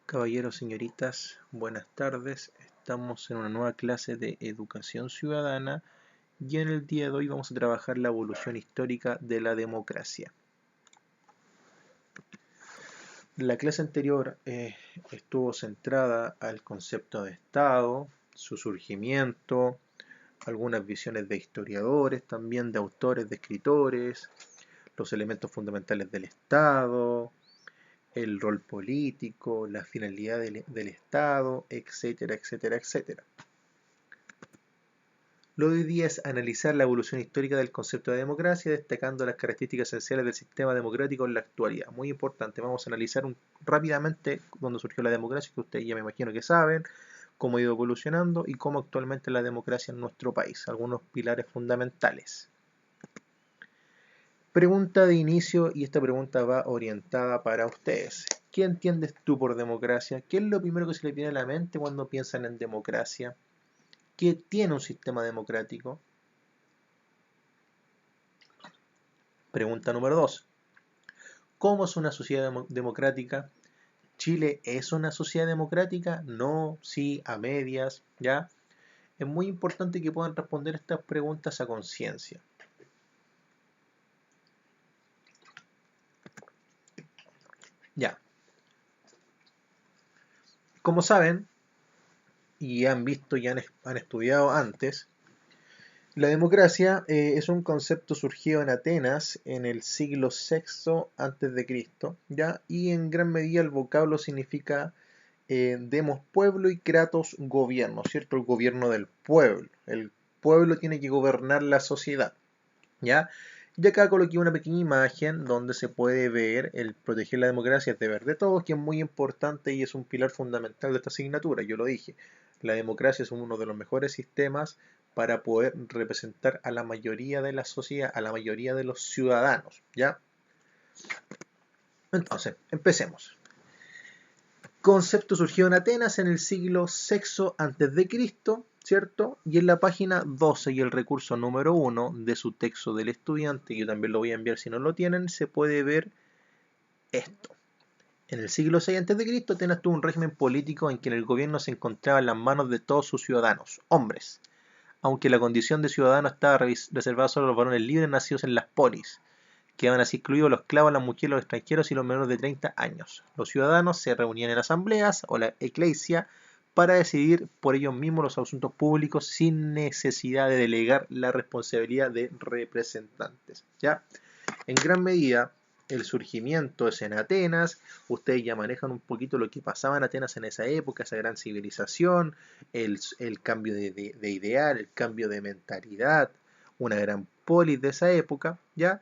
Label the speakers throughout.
Speaker 1: Caballeros, señoritas, buenas tardes. Estamos en una nueva clase de educación ciudadana y en el día de hoy vamos a trabajar la evolución histórica de la democracia. La clase anterior estuvo centrada al concepto de Estado, su surgimiento, algunas visiones de historiadores, también de autores, de escritores, los elementos fundamentales del Estado, el rol político, la finalidad del Estado, etcétera, etcétera, etcétera. Lo de hoy día es analizar la evolución histórica del concepto de democracia, destacando las características esenciales del sistema democrático en la actualidad. Muy importante, vamos a analizar rápidamente cuándo surgió la democracia, que ustedes ya me imagino que saben, cómo ha ido evolucionando y cómo actualmente la democracia en nuestro país, algunos pilares fundamentales. Pregunta de inicio, y esta pregunta va orientada para ustedes. ¿Qué entiendes tú por democracia? ¿Qué es lo primero que se le viene a la mente cuando piensan en democracia? ¿Qué tiene un sistema democrático? Pregunta número 2. ¿Cómo es una sociedad democrática? ¿Chile es una sociedad democrática? No, sí, a medias, ¿ya? Es muy importante que puedan responder estas preguntas a conciencia. Ya. Como saben, y han visto y han estudiado antes, la democracia es un concepto surgido en Atenas en el siglo VI a.C., ¿ya? Y en gran medida el vocablo significa demos pueblo y kratos gobierno, ¿cierto? El gobierno del pueblo. El pueblo tiene que gobernar la sociedad, ¿ya? Y acá coloqué una pequeña imagen donde se puede ver el proteger la democracia es deber de todos, que es muy importante y es un pilar fundamental de esta asignatura. Yo lo dije, la democracia es uno de los mejores sistemas para poder representar a la mayoría de la sociedad, a la mayoría de los ciudadanos, ¿ya? Entonces, empecemos. Concepto surgió en Atenas en el siglo VI a.C., ¿cierto? Y en la página 12 y el recurso número 1 de su texto del estudiante, yo también lo voy a enviar si no lo tienen, se puede ver esto. En el siglo VI a.C., Atenas tuvo un régimen político en que el gobierno se encontraba en las manos de todos sus ciudadanos, hombres, aunque la condición de ciudadano estaba reservada solo a los varones libres nacidos en las polis. Quedaban así excluidos los esclavos, las mujeres, los extranjeros y los menores de 30 años. Los ciudadanos se reunían en asambleas o la eclesia para decidir por ellos mismos los asuntos públicos sin necesidad de delegar la responsabilidad de representantes. ¿Ya? En gran medida, el surgimiento es en Atenas. Ustedes ya manejan un poquito lo que pasaba en Atenas en esa época, esa gran civilización, el cambio de ideal, el cambio de mentalidad, una gran polis de esa época, ¿ya?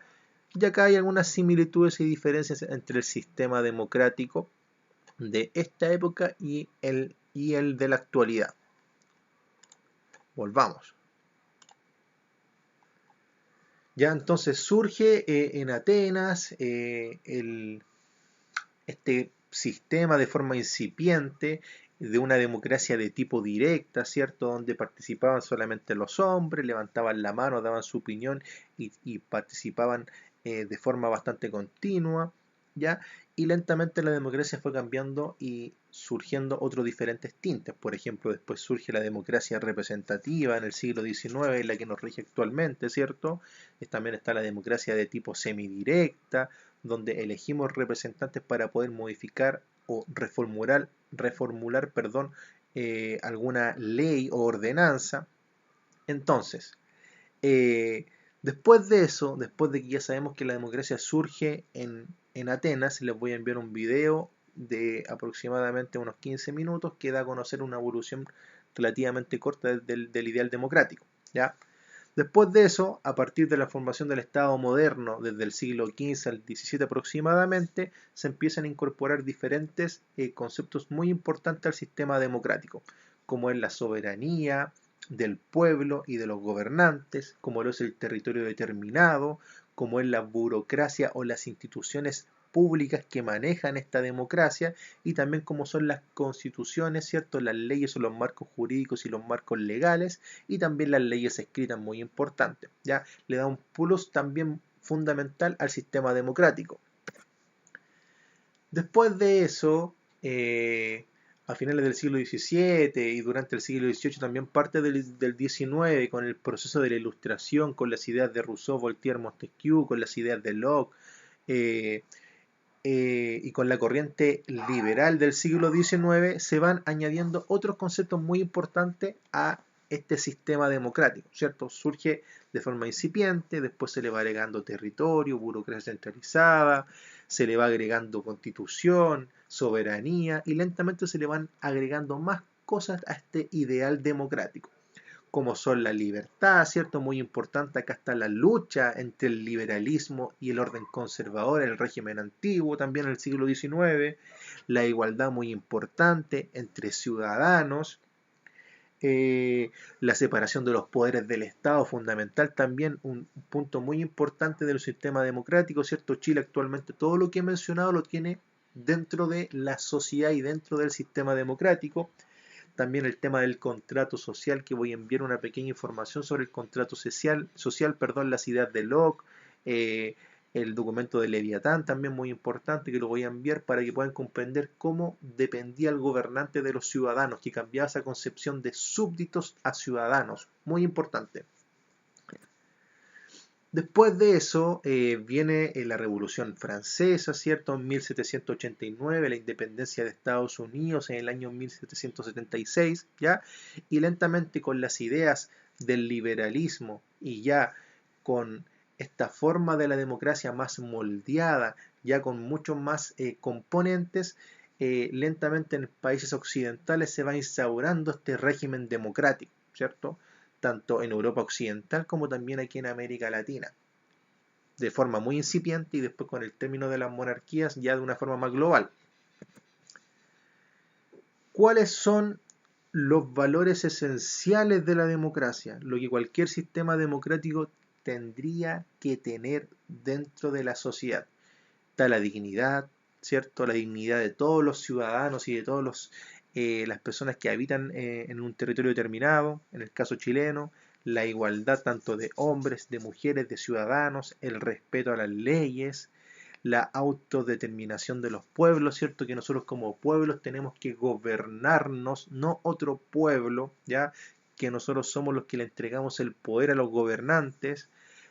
Speaker 1: Y acá hay algunas similitudes y diferencias entre el sistema democrático de esta época y el de la actualidad. Volvamos. Ya entonces surge en Atenas este sistema de forma incipiente de una democracia de tipo directa, ¿cierto? Donde participaban solamente los hombres, levantaban la mano, daban su opinión y participaban de forma bastante continua, ¿ya? Y lentamente la democracia fue cambiando y surgiendo otros diferentes tintes. Por ejemplo, después surge la democracia representativa en el siglo XIX, en la que nos rige actualmente, ¿cierto? También está la democracia de tipo semidirecta, donde elegimos representantes para poder modificar o reformular alguna ley o ordenanza. Entonces, eh, después de eso, después de que ya sabemos que la democracia surge en Atenas, les voy a enviar un video de aproximadamente unos 15 minutos que da a conocer una evolución relativamente corta del ideal democrático, ¿ya? Después de eso, a partir de la formación del Estado moderno, desde el siglo XV al XVII aproximadamente, se empiezan a incorporar diferentes conceptos muy importantes al sistema democrático, como es la soberanía del pueblo y de los gobernantes, como lo es el territorio determinado, como es la burocracia o las instituciones públicas que manejan esta democracia y también como son las constituciones, ¿cierto? Las leyes o los marcos jurídicos y los marcos legales y también las leyes escritas muy importantes, ¿ya? Le da un plus también fundamental al sistema democrático. Después de eso, a finales del siglo XVII y durante el siglo XVIII, también parte del XIX, con el proceso de la Ilustración, con las ideas de Rousseau, Voltaire, Montesquieu, con las ideas de Locke, eh, y con la corriente liberal del siglo XIX, se van añadiendo otros conceptos muy importantes a este sistema democrático, ¿cierto? Surge de forma incipiente, después se le va agregando territorio, burocracia centralizada, se le va agregando constitución, soberanía, y lentamente se le van agregando más cosas a este ideal democrático, como son la libertad, ¿cierto? Muy importante, acá está la lucha entre el liberalismo y el orden conservador en el régimen antiguo, también en el siglo XIX, la igualdad muy importante entre ciudadanos, la separación de los poderes del Estado, fundamental también, un punto muy importante del sistema democrático, ¿cierto? Chile actualmente todo lo que he mencionado lo tiene dentro de la sociedad y dentro del sistema democrático. También el tema del contrato social, que voy a enviar una pequeña información sobre el contrato social, las ideas de Locke, eh, el documento de Leviatán, también muy importante, que lo voy a enviar para que puedan comprender cómo dependía el gobernante de los ciudadanos, que cambiaba esa concepción de súbditos a ciudadanos, muy importante. Después de eso viene la Revolución Francesa, ¿cierto? En 1789, la independencia de Estados Unidos en el año 1776, ¿ya? Y lentamente con las ideas del liberalismo y ya con esta forma de la democracia más moldeada, ya con muchos más componentes, lentamente en países occidentales se va instaurando este régimen democrático, ¿cierto? Tanto en Europa Occidental como también aquí en América Latina, de forma muy incipiente y después con el término de las monarquías ya de una forma más global. ¿Cuáles son los valores esenciales de la democracia? Lo que cualquier sistema democrático tendría que tener dentro de la sociedad. Está la dignidad, ¿cierto? La dignidad de todos los ciudadanos y de todas las personas que habitan en un territorio determinado, en el caso chileno, la igualdad tanto de hombres, de mujeres, de ciudadanos, el respeto a las leyes, la autodeterminación de los pueblos, ¿cierto? Que nosotros como pueblos tenemos que gobernarnos, no otro pueblo, ¿ya? Que nosotros somos los que le entregamos el poder a los gobernantes,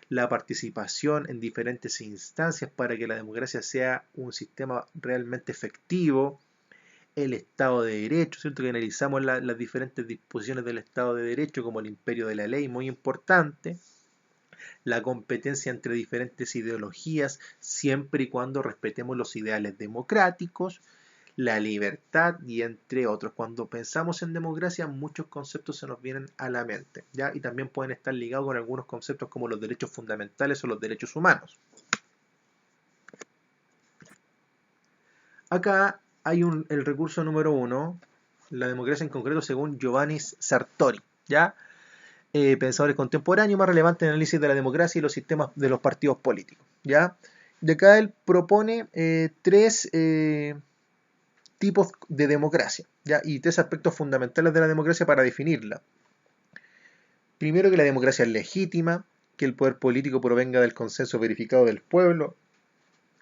Speaker 1: la participación en diferentes instancias para que la democracia sea un sistema realmente efectivo, el Estado de Derecho, ¿cierto? Que analizamos las diferentes disposiciones del Estado de Derecho como el imperio de la ley, muy importante, la competencia entre diferentes ideologías, siempre y cuando respetemos los ideales democráticos, la libertad y entre otros. Cuando pensamos en democracia, muchos conceptos se nos vienen a la mente, ¿ya? Y también pueden estar ligados con algunos conceptos como los derechos fundamentales o los derechos humanos. Acá hay el recurso número 1, la democracia en concreto según Giovanni Sartori, ¿ya? Pensadores contemporáneos más relevantes en el análisis de la democracia y los sistemas de los partidos políticos, ¿ya? De acá él propone tres tipos de democracia, ¿ya? Y tres aspectos fundamentales de la democracia para definirla. Primero, que la democracia es legítima, que el poder político provenga del consenso verificado del pueblo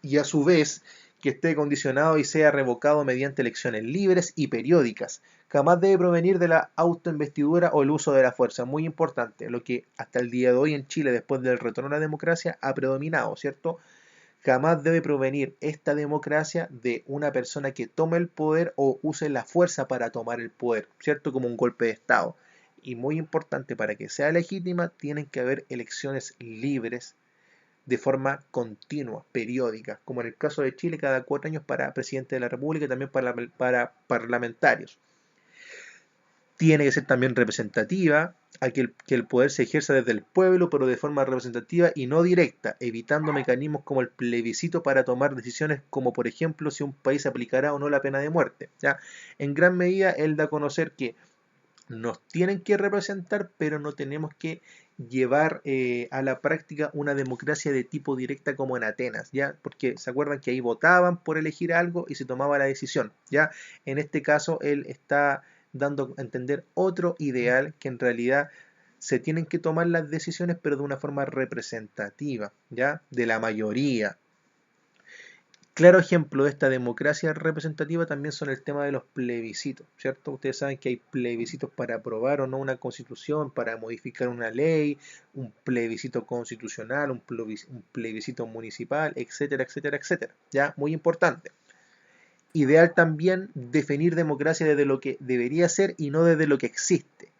Speaker 1: y a su vez que esté condicionado y sea revocado mediante elecciones libres y periódicas. Jamás debe provenir de la autoinvestidura o el uso de la fuerza. Muy importante, lo que hasta el día de hoy en Chile, después del retorno a la democracia, ha predominado, ¿cierto? Jamás debe provenir esta democracia de una persona que tome el poder o use la fuerza para tomar el poder, ¿cierto? Como un golpe de Estado. Y muy importante, para que sea legítima, tienen que haber elecciones libres de forma continua, periódica, como en el caso de Chile, cada 4 años para presidente de la República y también para parlamentarios. Tiene que ser también representativa, a que el poder se ejerza desde el pueblo, pero de forma representativa y no directa, evitando mecanismos como el plebiscito para tomar decisiones como, por ejemplo, si un país aplicará o no la pena de muerte, ¿ya? En gran medida, él da a conocer que nos tienen que representar, pero no tenemos que llevar a la práctica una democracia de tipo directa como en Atenas, ¿ya? Porque se acuerdan que ahí votaban por elegir algo y se tomaba la decisión, ¿ya? En este caso, él está dando a entender otro ideal, que en realidad se tienen que tomar las decisiones, pero de una forma representativa, ¿ya? De la mayoría. Claro ejemplo de esta democracia representativa también son el tema de los plebiscitos, ¿cierto? Ustedes saben que hay plebiscitos para aprobar o no una constitución, para modificar una ley, un plebiscito constitucional, un plebiscito municipal, etcétera, etcétera, etcétera. ¿Ya? Muy importante. Ideal también definir democracia desde lo que debería ser y no desde lo que existe,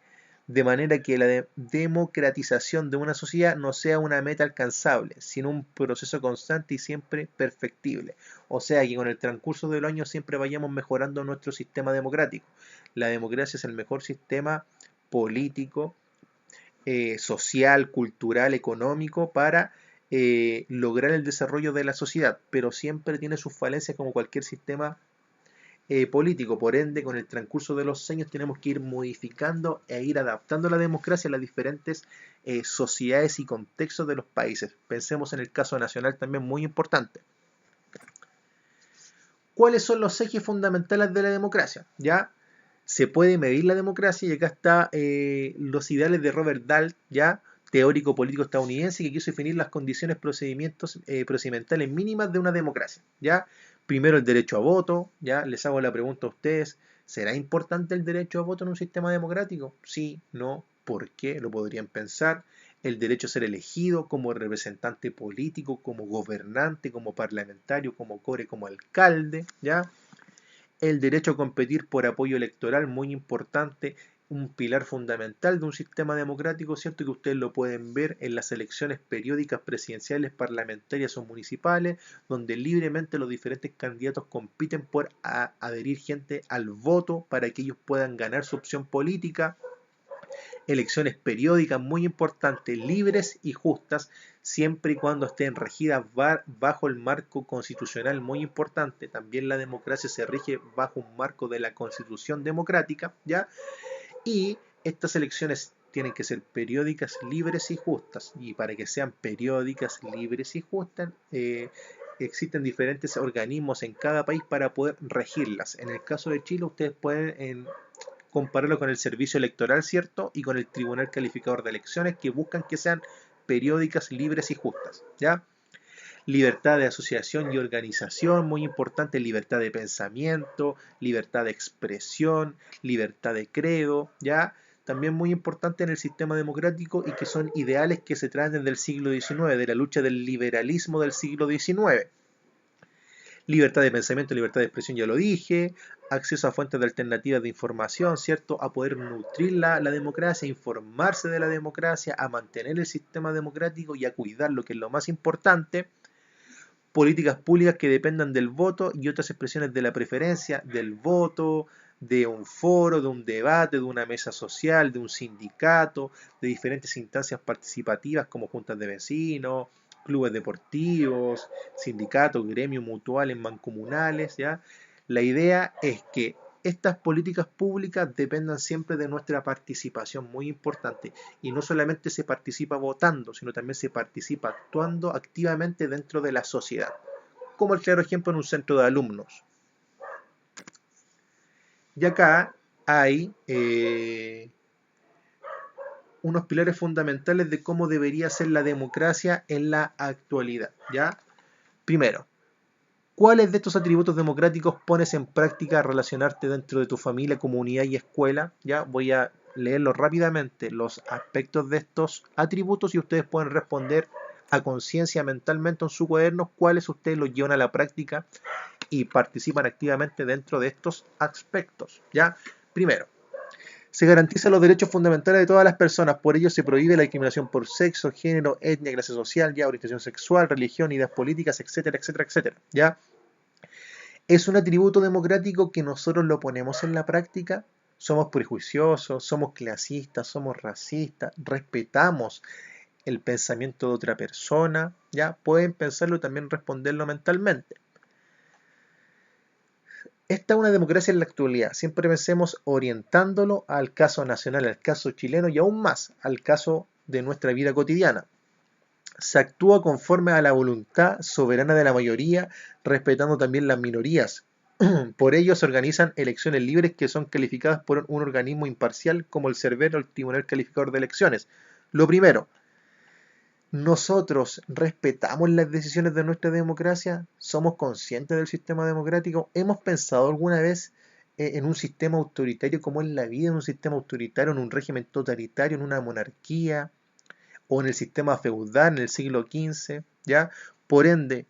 Speaker 1: de manera que la democratización de una sociedad no sea una meta alcanzable, sino un proceso constante y siempre perfectible. O sea que con el transcurso de los años siempre vayamos mejorando nuestro sistema democrático. La democracia es el mejor sistema político, social, cultural, económico para lograr el desarrollo de la sociedad, pero siempre tiene sus falencias como cualquier sistema político. Por ende, con el transcurso de los años tenemos que ir modificando e ir adaptando la democracia a las diferentes sociedades y contextos de los países. Pensemos en el caso nacional también muy importante. ¿Cuáles son los ejes fundamentales de la democracia? Ya se puede medir la democracia y acá está los ideales de Robert Dahl, ya teórico político estadounidense que quiso definir las condiciones procedimentales mínimas de una democracia. ¿Ya? Primero el derecho a voto, ya les hago la pregunta a ustedes, ¿será importante el derecho a voto en un sistema democrático? Sí, no, ¿por qué? Lo podrían pensar. El derecho a ser elegido como representante político, como gobernante, como parlamentario, como core, como alcalde, ¿ya? El derecho a competir por apoyo electoral, muy importante, un pilar fundamental de un sistema democrático, ¿cierto? Que ustedes lo pueden ver en las elecciones periódicas presidenciales, parlamentarias o municipales, donde libremente los diferentes candidatos compiten por adherir gente al voto para que ellos puedan ganar su opción política. Elecciones periódicas muy importantes, libres y justas, siempre y cuando estén regidas bajo el marco constitucional muy importante. También la democracia se rige bajo un marco de la Constitución democrática, ¿ya? Y estas elecciones tienen que ser periódicas, libres y justas. Y para que sean periódicas, libres y justas, existen diferentes organismos en cada país para poder regirlas. En el caso de Chile, ustedes pueden compararlo con el servicio electoral, ¿cierto? Y con el Tribunal Calificador de Elecciones, que buscan que sean periódicas, libres y justas, ¿ya? Libertad de asociación y organización, muy importante, libertad de pensamiento, libertad de expresión, libertad de credo, ¿ya? También muy importante en el sistema democrático y que son ideales que se traen desde el siglo XIX, de la lucha del liberalismo del siglo XIX. Libertad de pensamiento, libertad de expresión, ya lo dije. Acceso a fuentes de alternativas de información, ¿cierto? A poder nutrir la democracia, a informarse de la democracia, a mantener el sistema democrático y a cuidar lo que es lo más importante. Políticas públicas que dependan del voto y otras expresiones de la preferencia, del voto, de un foro, de un debate, de una mesa social, de un sindicato, de diferentes instancias participativas como juntas de vecinos, clubes deportivos, sindicatos, gremios mutuales, mancomunales, ¿ya? La idea es que estas políticas públicas dependan siempre de nuestra participación, muy importante, y no solamente se participa votando, sino también se participa actuando activamente dentro de la sociedad, como el claro ejemplo en un centro de alumnos. Y acá hay unos pilares fundamentales de cómo debería ser la democracia en la actualidad, ¿ya? Primero, ¿cuáles de estos atributos democráticos pones en práctica al relacionarte dentro de tu familia, comunidad y escuela? Ya voy a leerlo rápidamente, los aspectos de estos atributos y ustedes pueden responder a conciencia mentalmente en su cuaderno cuáles ustedes los llevan a la práctica y participan activamente dentro de estos aspectos. ¿Ya? Primero, se garantizan los derechos fundamentales de todas las personas, por ello se prohíbe la discriminación por sexo, género, etnia, clase social, ya, orientación sexual, religión, ideas políticas, etcétera, etcétera, etcétera. ¿Ya? Es un atributo democrático que nosotros lo ponemos en la práctica. Somos prejuiciosos, somos clasistas, somos racistas, respetamos el pensamiento de otra persona, ¿ya? Pueden pensarlo y también responderlo mentalmente. Esta es una democracia en la actualidad. Siempre pensemos orientándolo al caso nacional, al caso chileno y aún más al caso de nuestra vida cotidiana. Se actúa conforme a la voluntad soberana de la mayoría, respetando también las minorías. Por ello se organizan elecciones libres que son calificadas por un organismo imparcial como el CERVEL o el Tribunal Calificador de Elecciones. Lo primero, ¿Nosotros respetamos las decisiones de nuestra democracia? ¿Somos conscientes del sistema democrático? ¿Hemos pensado alguna vez en un sistema autoritario como es la vida, en un sistema autoritario, en un régimen totalitario, en una monarquía o en el sistema feudal en el siglo XV? ¿Ya? Por ende,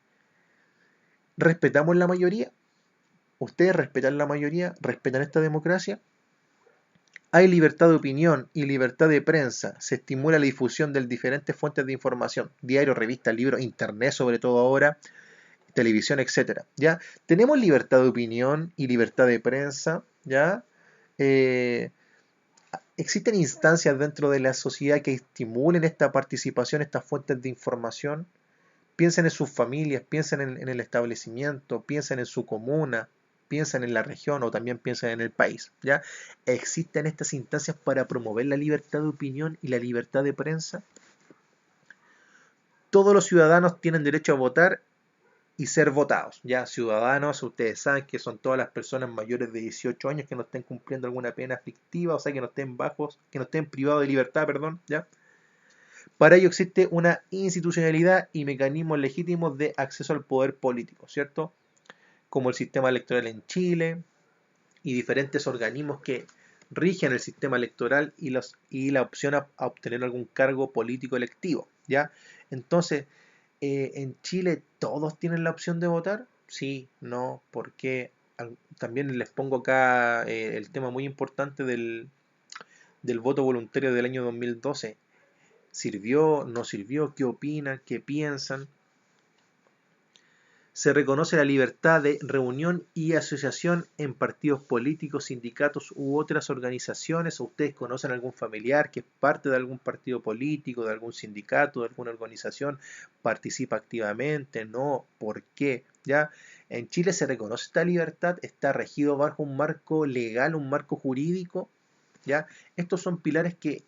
Speaker 1: ¿respetamos la mayoría? ¿Ustedes respetan la mayoría? ¿Respetan esta democracia? Hay libertad de opinión y libertad de prensa. Se estimula la difusión de diferentes fuentes de información, diarios, revistas, libros, internet sobre todo ahora, televisión, etcétera. ¿Ya? Tenemos libertad de opinión y libertad de prensa, ¿ya? Eh, ¿Existen instancias dentro de la sociedad que estimulen esta participación, estas fuentes de información? Piensen en sus familias, piensen en el establecimiento, piensen en su comuna, piensen en la región o también piensen en el país, ¿ya? ¿Existen estas instancias para promover la libertad de opinión y la libertad de prensa? Todos los ciudadanos tienen derecho a votar y ser votados, ¿ya? Ciudadanos, ustedes saben que son todas las personas mayores de 18 años que no estén cumpliendo alguna pena fictiva, o sea, que no estén bajos, que no estén privados de libertad, perdón, ¿ya? Para ello existe una institucionalidad y mecanismos legítimos de acceso al poder político, ¿cierto? Como el sistema electoral en Chile y diferentes organismos que rigen el sistema electoral y la opción a obtener algún cargo político electivo, ¿ya? Entonces, ¿en Chile todos tienen la opción de votar? Sí, no, porque también les pongo acá el tema muy importante del voto voluntario del año 2012. ¿Sirvió? ¿No sirvió? ¿Qué opinan? ¿Qué piensan? Se reconoce la libertad de reunión y asociación en partidos políticos, sindicatos u otras organizaciones. ¿O ustedes conocen algún familiar que es parte de algún partido político, de algún sindicato, de alguna organización? ¿Participa activamente? ¿No? ¿Por qué? ¿Ya? En Chile se reconoce esta libertad, está regido bajo un marco legal, un marco jurídico. ¿Ya? Estos son pilares que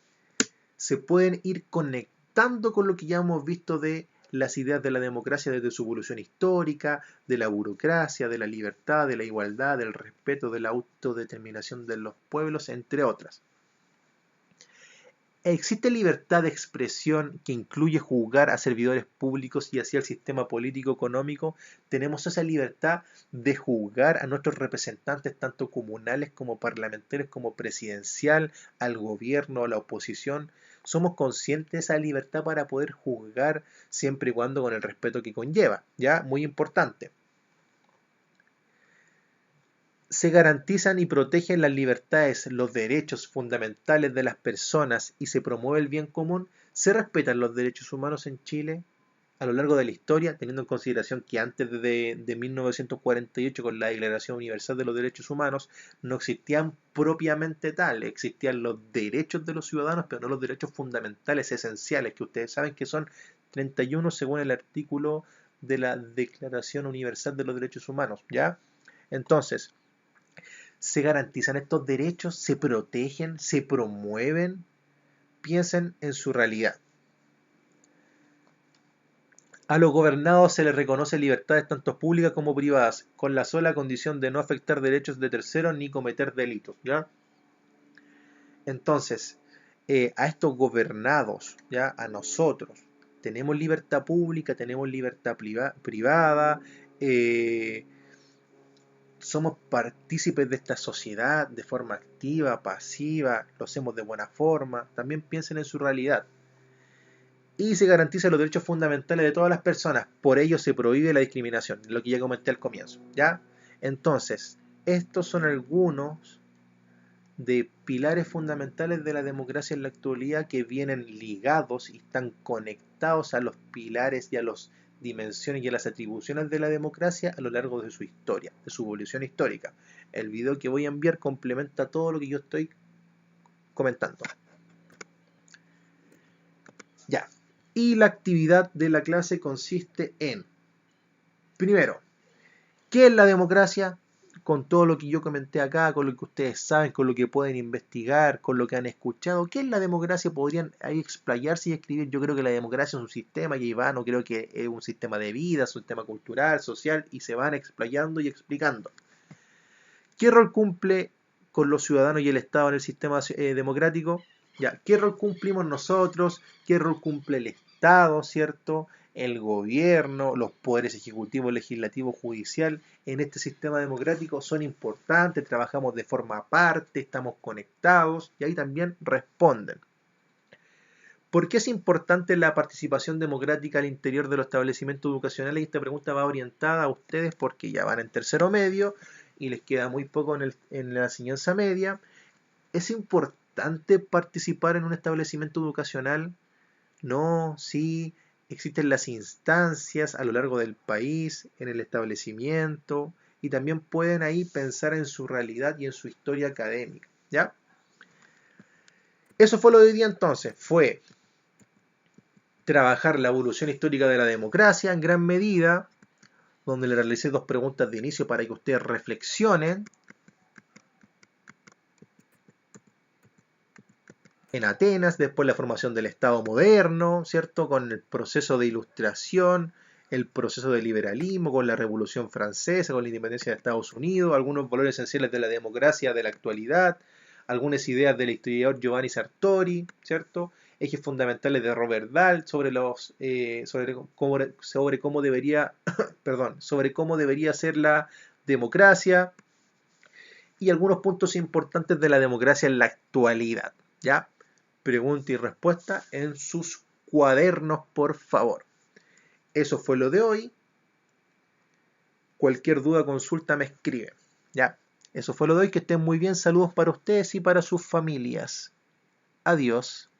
Speaker 1: se pueden ir conectando con lo que ya hemos visto de las ideas de la democracia desde su evolución histórica, de la burocracia, de la libertad, de la igualdad, del respeto, de la autodeterminación de los pueblos, entre otras. ¿Existe libertad de expresión que incluye juzgar a servidores públicos y así al sistema político-económico? ¿Tenemos esa libertad de juzgar a nuestros representantes, tanto comunales como parlamentarios, como presidencial, al gobierno, a la oposición? ¿Somos conscientes de esa libertad para poder juzgar siempre y cuando con el respeto que conlleva? ¿Ya? Muy importante. Se garantizan y protegen las libertades, los derechos fundamentales de las personas y se promueve el bien común. ¿Se respetan los derechos humanos en Chile a lo largo de la historia, teniendo en consideración que antes de 1948, con la Declaración Universal de los Derechos Humanos, no existían propiamente tal, existían los derechos de los ciudadanos, pero no los derechos fundamentales esenciales, que ustedes saben que son 31 según el artículo de la Declaración Universal de los Derechos Humanos, ¿ya? Entonces, se garantizan estos derechos, se protegen, se promueven. Piensen en su realidad. A los gobernados se les reconoce libertades tanto públicas como privadas, con la sola condición de no afectar derechos de terceros ni cometer delitos, ¿ya? Entonces, a estos gobernados, ¿ya? A nosotros, tenemos libertad pública, tenemos libertad privada, eh, somos partícipes de esta sociedad de forma activa, pasiva, lo hacemos de buena forma. También piensen en su realidad. Y se garantizan los derechos fundamentales de todas las personas. Por ello se prohíbe la discriminación, lo que ya comenté al comienzo, ¿ya? Entonces, estos son algunos de pilares fundamentales de la democracia en la actualidad que vienen ligados y están conectados a los pilares y a las dimensiones y a las atribuciones de la democracia a lo largo de su historia, de su evolución histórica. El video que voy a enviar complementa todo lo que yo estoy comentando. Ya. Y la actividad de la clase consiste en, primero, ¿qué es la democracia? Con todo lo que yo comenté acá, con lo que ustedes saben, con lo que pueden investigar, con lo que han escuchado, ¿qué es la democracia? Podrían ahí explayarse y escribir. Yo creo que la democracia es un sistema, y va, no creo que es un sistema de vida, es un sistema cultural, social, y se van explayando y explicando. ¿Qué rol cumple con los ciudadanos y el Estado en el sistema democrático? Ya, ¿qué rol cumplimos nosotros? ¿Qué rol cumple el Estado? Estado, ¿cierto? El gobierno, los poderes ejecutivo, legislativo, judicial, en este sistema democrático son importantes, trabajamos de forma aparte, estamos conectados y ahí también responden. ¿Por qué es importante la participación democrática al interior de los establecimientos educacionales? Y esta pregunta va orientada a ustedes porque ya van en tercero medio y les queda muy poco en la enseñanza media. ¿Es importante participar en un establecimiento educacional? No, sí, existen las instancias a lo largo del país, en el establecimiento, y también pueden ahí pensar en su realidad y en su historia académica, ¿ya? Eso fue lo de hoy día entonces, fue trabajar la evolución histórica de la democracia en gran medida, donde le realicé dos preguntas de inicio para que ustedes reflexionen. En Atenas, después la formación del Estado moderno, ¿cierto? Con el proceso de ilustración, el proceso de liberalismo, con la Revolución Francesa, con la independencia de Estados Unidos, algunos valores esenciales de la democracia de la actualidad, algunas ideas del historiador Giovanni Sartori, ¿cierto? Ejes fundamentales de Robert Dahl sobre cómo debería, perdón, sobre cómo debería ser la democracia y algunos puntos importantes de la democracia en la actualidad, ¿ya? Pregunta y respuesta en sus cuadernos, por favor. Eso fue lo de hoy. Cualquier duda, consulta, me escriben. Ya, eso fue lo de hoy. Que estén muy bien. Saludos para ustedes y para sus familias. Adiós.